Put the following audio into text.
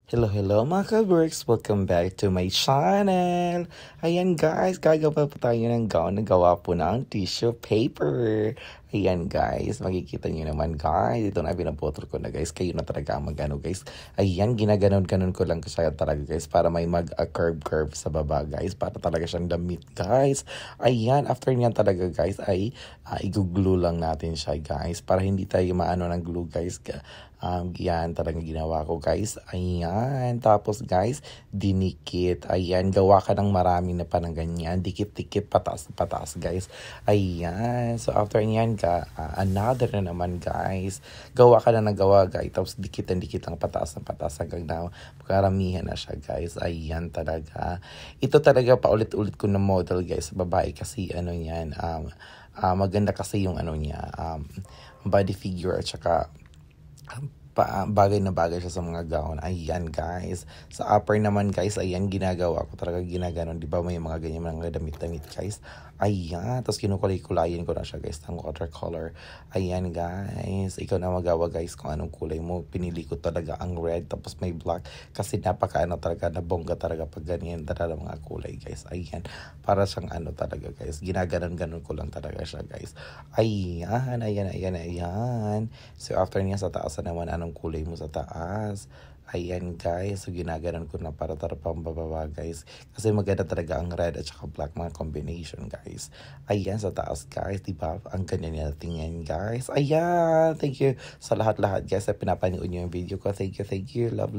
Hello mga ka-works! Welcome back to my channel! Ayan guys, gagawa po tayo ng gown na gawa po ng tissue paper. Ayan guys, makikita nyo naman guys. Ito na pinapotol ko na guys. Kayo na talaga ang magano guys. Ayan, ginaganon-ganon ko lang siya talaga guys para may mag-curve-curve sa baba guys. Para talaga siyang damit guys. Ayan, after niyan talaga guys ay i-glue lang natin siya guys. Para hindi tayo maano ng glue guys. Yan talagang ginawa ko guys. Ayan, tapos guys, dinikit. Ayan, gawa ka ng marami na pa ng ganyan. Dikit-dikit, pataas guys. Ayan, so after niyan another na naman guys. Gawa ka na ng gawa guys. Tapos dikit ang pataas hanggang na karamihan na siya guys. Ayan talaga. Ito talaga paulit-ulit ko na model guys. Babae kasi ano yan. Maganda kasi yung ano niya. Body figure at saka bagay na bagay siya sa mga gown. Ayan guys. Sa upper naman guys, ayan ginagawa ko talaga ginaganon. Di ba may mga ganyan mga damit guys. Ayan. Tapos kinukulay-kulayin ko na siya guys ng watercolor. Ayan guys. Ikaw na magawa guys kung anong kulay mo. Pinili ko talaga ang red tapos may black. Kasi napaka talaga nabongga talaga pag ganyan talaga mga kulay guys. Ayan. Para siyang talaga guys. Ginaganon-ganon ko lang talaga siya guys. Ayan. So after niya sa taas naman anong kulay mo sa taas. Ayan guys, so ginaganon ko na para pang bababa guys. Kasi maganda talaga ang red at saka black mga combination guys. Ayan sa taas guys, diba? Ang ganyan natin yan guys. Ayan, thank you sa lahat-lahat guys na pinapanood nyo yung video ko. Thank you, love.